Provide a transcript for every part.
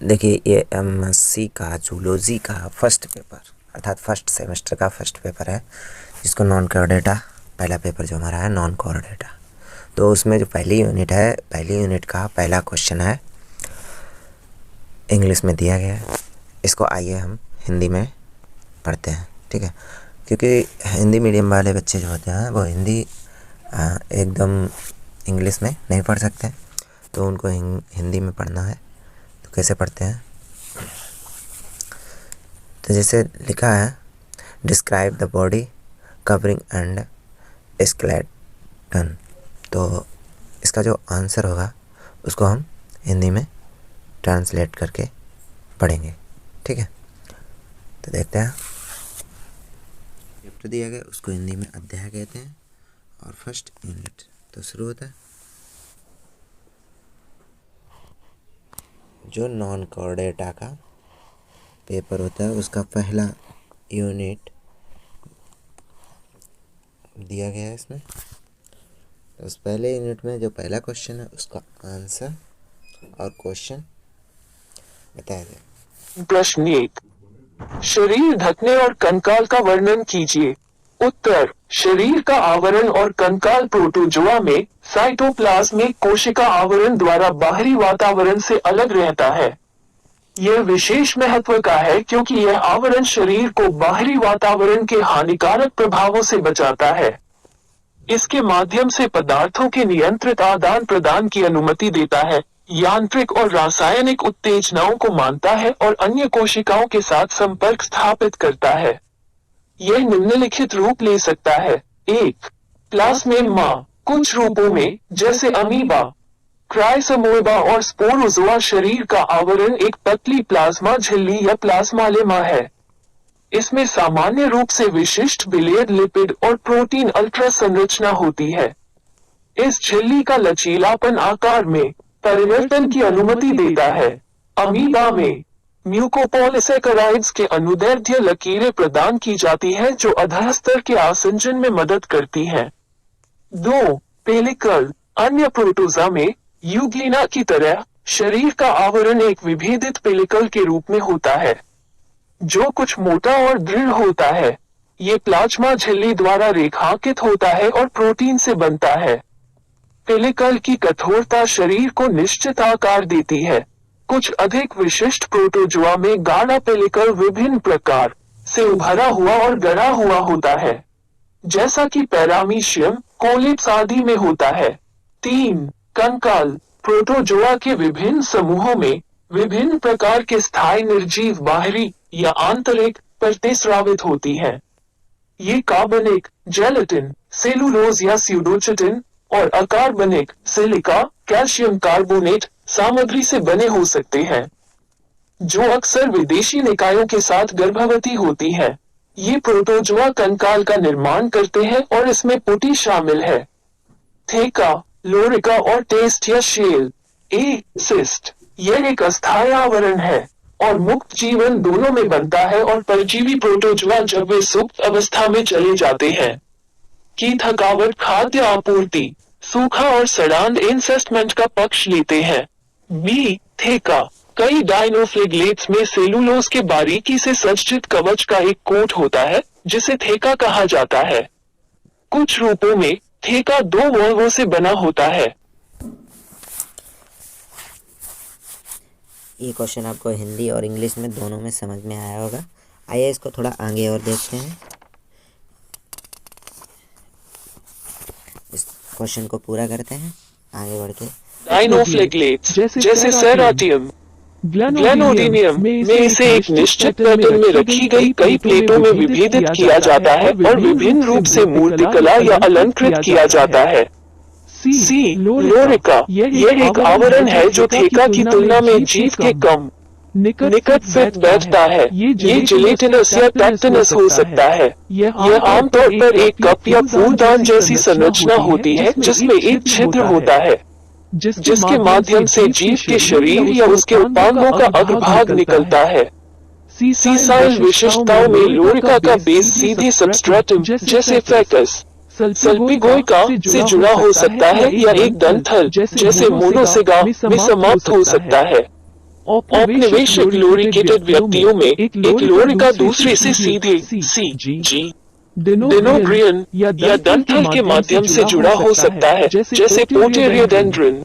देखिए ये एमएससी का जूलॉजी का फर्स्ट पेपर अर्थात फर्स्ट सेमेस्टर का फर्स्ट पेपर है, जिसको नॉन कोर डेटा पहला पेपर जो हमारा है नॉन कोर डेटा। तो उसमें जो पहली यूनिट है, पहली यूनिट का पहला क्वेश्चन है, इंग्लिश में दिया गया है। इसको आइए हम हिंदी में पढ़ते हैं, ठीक है। क्योंकि हिंदी मीडियम वाले बच्चे जो होते हैं वो हिंदी एकदम इंग्लिश में नहीं पढ़ सकते, तो उनको हिंदी में पढ़ना है। तो कैसे पढ़ते हैं, तो जैसे लिखा है, describe the body covering and skeleton. तो इसका जो आंसर होगा उसको हम हिंदी में ट्रांसलेट करके पढ़ेंगे, ठीक है। तो देखते हैं, चैप्टर दिया गया उसको हिंदी में अध्याय कहते हैं और फर्स्ट यूनिट। तो शुरू होता है, जो नॉन कोर डेटा का पेपर होता है उसका पहला यूनिट दिया गया है इसमें। तो उस पहले यूनिट में जो पहला क्वेश्चन है उसका आंसर और क्वेश्चन बताया जाए। प्रश्न 1, शरीर ढकने और कंकाल का वर्णन कीजिए। उत्तर, शरीर का आवरण और कंकाल प्रोटोजोआ में साइटोप्लाज्मिक कोशिका आवरण द्वारा बाहरी वातावरण से अलग रहता है। यह विशेष महत्व का है क्योंकि यह आवरण शरीर को बाहरी वातावरण के हानिकारक प्रभावों से बचाता है। इसके माध्यम से पदार्थों के नियंत्रित आदान प्रदान की अनुमति देता है, यांत्रिक और रासायनिक उत्तेजनाओं को मानता है और अन्य कोशिकाओं के साथ संपर्क स्थापित करता है। यह निम्नलिखित रूप ले सकता है। 1. प्लाज्मेमा, कुछ रूपों में जैसे अमीबा, क्राइसोमोइबा और स्पोरोजोआ शरीर का आवरण एक पतली प्लाज्मा झिल्ली या प्लाज्मालेमा है। इसमें सामान्य रूप से विशिष्ट बिलियर्ड लिपिड और प्रोटीन अल्ट्रा संरचना होती है। इस झिल्ली का लचीलापन आकार में परिवर्तन की अनुमति देता है। अमीबा में म्यूकोपॉलीसैकेराइड्स के अनुदैर्ध्य लकीरें प्रदान की जाती है जो अधःस्तर के आसंजन में मदद करती हैं। 2. पेलिकल, अन्य प्रोटोजा में यूग्लिना की तरह शरीर का आवरण एक विभेदित पेलिकल के रूप में होता है, जो कुछ मोटा और दृढ़ होता है। ये प्लाज्मा झिल्ली द्वारा रेखांकित होता है और प्रोटीन से बनता है। पेलिकल की कठोरता शरीर को निश्चित आकार देती है। कुछ अधिक विशिष्ट प्रोटोजोआ में गाढ़ा पेलिकल विभिन्न प्रकार से उभरा हुआ और गढ़ा हुआ होता है, जैसा कि पैरामीशियम, कोलिप्स आदि में होता है। 3. कंकाल, प्रोटोजोआ के विभिन्न समूहों में विभिन्न प्रकार के स्थायी निर्जीव बाहरी या आंतरिक परतें स्रावित होती हैं। ये कार्बनिक, जेलेटिन, सेलुलोज या स्यूडोचिटिन और अकार्बनिक, सिलिका, कैल्शियम कार्बोनेट सामग्री से बने हो सकते हैं, जो अक्सर विदेशी निकायों के साथ गर्भवती होती है। ये प्रोटोजोआ कंकाल का निर्माण करते हैं और इसमें पुटी शामिल है। थेका, लोरिका और टेस्ट या शेल। सिस्ट, यह एक अस्थायी आवरण है और मुक्त जीवन दोनों में बनता है और परजीवी प्रोटोजोआ जब वे सुप्त अवस्था में चले जाते हैं की थकावट खाद्य आपूर्ति, सूखा और सड़ांध इंसेस्टमेंट का पक्ष लेते हैं। थेका, कई डायनोफ्लेगलेट्स में सेलुलोज के बारीकी से सज्जित कवच का एक कोट होता है जिसे थेका कहा जाता है। कुछ रूपों में थेका 2 वर्गों से बना होता है। ये क्वेश्चन आपको हिंदी और इंग्लिश में दोनों में समझ में आया होगा। आइए इसको थोड़ा आगे और देखते हैं। इस क्वेश्चन को पूरा करते हैं आगे बढ़ के। डायनोफ्लेगलेट्स जैसे सेराटियम, ग्लेनोडिनियम में इसे एक निश्चित पैटर्न में रखी गई कई प्लेटों में विभेदित किया जाता है और विभिन्न रूप से मूर्तिकला या अलंकृत किया जाता है। लोरिका, यह एक आवरण है जो थेका की तुलना में जीव के कम निकट फिट बैठता है। ये जिलेटिनस या टैक्टिनस हो सकता है। यह आमतौर पर एक कप या फूलदान जैसी संरचना होती है जिसमें एक छिद्र होता है, जिसके माध्यम से जीव के शरीर या उसके उपांगों का अग्रभाग निकलता है। सीसाइल विशिष्टताओं में लोरिका का बेस सीधे सबस्ट्रेटम जैसे फैकस, सल्पिगोइका से जुड़ा हो सकता है या एक दंथल जैसे मोनोसेगा में समाप्त हो सकता है। औपनिवेशिक लोरिकेटेड व्यक्तियों में एक लोरिका दूसरे से सीधे जी डेनोब्रियन या डंठल के माध्यम से जुड़ा हो सकता है, जैसे पोटेरियोडेंड्रन।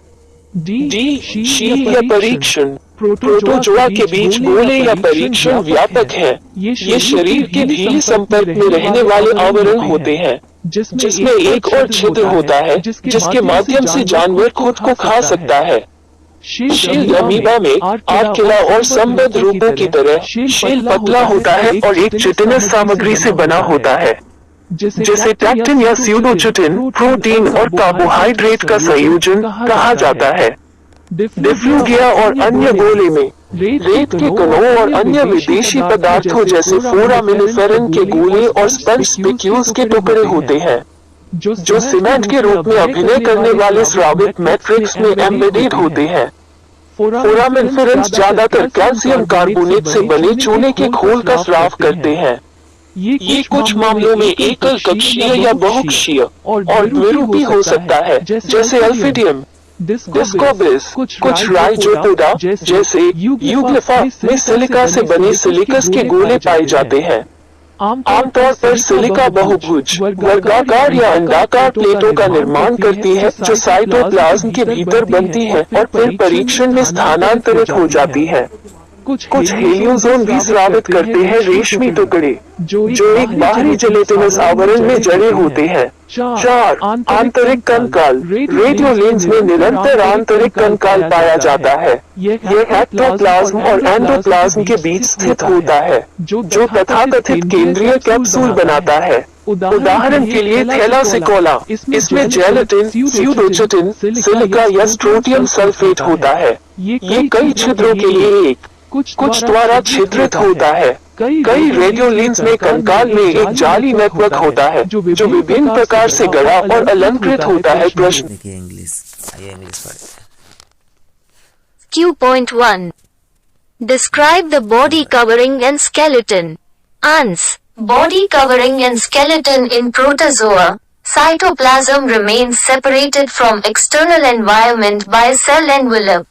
डी शील या परीक्षण। प्रोटोजोआ के बीच गोले या परीक्षण व्यापक है। ये शरीर के ढीले संपर्क में रहने वाले आवरण होते हैं, जिसमें एक और छिद्र होता है, जिसके माध्यम से जानवर खुद को खा सकता है। शील अमीबा में आर्किला और संबद्ध रूपों की तरह शील पतला होता है और एक चिटिनस सामग्री से बना होता है, जिसे टैक्टिन या स्यूडोचिटिन प्रोटीन और कार्बोहाइड्रेट का संयोजन कहा जाता है। डिफ्यूगिया और अन्य गोले में रेत के कणों और अन्य विदेशी पदार्थों जैसे फोरामिनिफेरन के गोले और स्पंज स्पिक्यूल्स के टुकड़े होते हैं, जो सीमेंट के रूप में अभिनय करने वाले स्रावित मैट्रिक्स में एम्बेडेड होते हैं। फोरामिनिफेरन्स ज्यादातर कैल्शियम कार्बोनेट से बने चूने के खोल का स्राव करते हैं। ये कुछ मामलों में एकल कक्षीय या बहुकक्षीय और द्विरूपी हो सकता है, जैसे अल्फिडियम। डिस्कोबिस कुछ राइजोपोडा जैसे यूग्लिफा में सिलिका से बने सिलिकस के गोले पाए जाते हैं। आमतौर पर सिलिका बहुभुज वर्गाकार या अंडाकार प्लेटों का निर्माण करती है, जो साइटोप्लाज्म के भीतर बनती है और फिर परीक्षण में स्थानांतरित हो जाती है। कुछ हेलियोजोम भी स्रावित करते हैं रेशमी टुकड़े, जो एक बाहरी जेलेटिनस आवरण में जड़े होते हैं। 4 आंतरिक कंकाल। रेडियोलेंस में निरंतर आंतरिक कंकाल पाया जाता है। यह एक्टोप्लाज्म और एंडोप्लाज्म के बीच स्थित होता है, जो तथाकथित केंद्रीय कैप्सूल बनाता है। उदाहरण के लिए थैलासिकोला, इसमें जेलेटिन, स्यूडोचिटिन, सिलिका या स्ट्रोटियम सल्फेट होता है। ये कई छिद्रों के लिए एक कुछ द्वारा छिद्रित होता है। कई रेडियोलेंस में कंकाल में एक जाली नेटवर्क होता है, जो विभिन्न प्रकार से गढ़ा और अलंकृत होता है। प्रश्न देखिए इंग्लिश, आइए इंग्लिश पढ़ते हैं। Q.1 Describe the body covering and skeleton. Ans. Body covering and skeleton in protozoa. Cytoplasm remains separated from external environment by a cell envelope.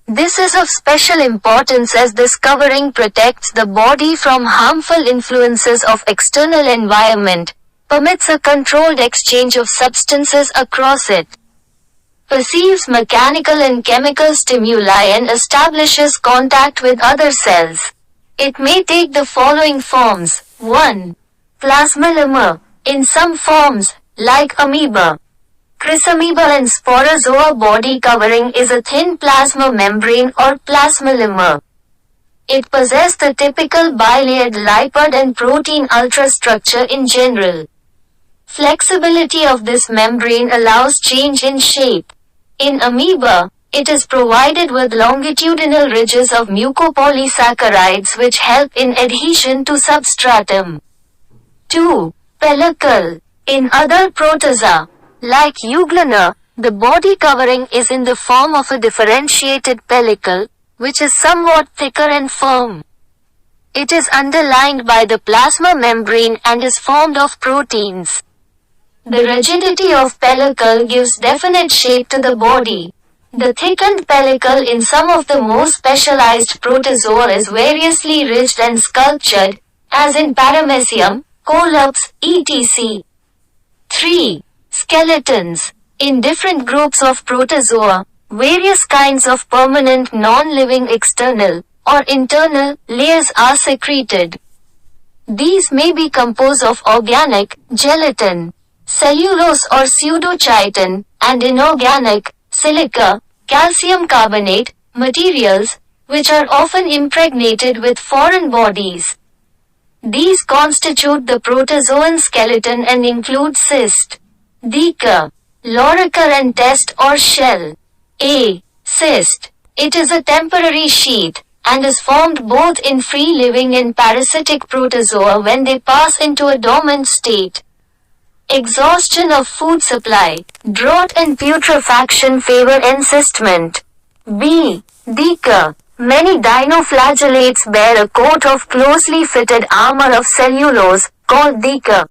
This is of special importance as this covering protects the body from harmful influences of external environment, permits a controlled exchange of substances across it, perceives mechanical and chemical stimuli and establishes contact with other cells. It may take the following forms. 1. Plasmalemma. In some forms, like amoeba, Chrysamoeba and Sporozoa body covering is a thin plasma membrane or plasmalemma. It possesses the typical bilayered lipid and protein ultrastructure in general. Flexibility of this membrane allows change in shape. In amoeba, it is provided with longitudinal ridges of mucopolysaccharides which help in adhesion to substratum. 2. Pellicle. In other protozoa, like Euglena, the body covering is in the form of a differentiated pellicle, which is somewhat thicker and firm. It is underlined by the plasma membrane and is formed of proteins. The rigidity of pellicle gives definite shape to the body. The thickened pellicle in some of the more specialized protozoa is variously ridged and sculptured, as in Paramecium, Colops, etc. 3. Skeletons. In different groups of protozoa, various kinds of permanent non-living external or internal layers are secreted. These may be composed of organic, gelatin, cellulose or pseudochitin, and inorganic, silica, calcium carbonate, materials, which are often impregnated with foreign bodies. These constitute the protozoan skeleton and include cyst, Deca, lorica and test or shell. A. Cyst. It is a temporary sheath, and is formed both in free-living and parasitic protozoa when they pass into a dormant state. Exhaustion of food supply, drought and putrefaction favor encystment. B. Deca. Many dinoflagellates bear a coat of closely fitted armor of cellulose, called deca.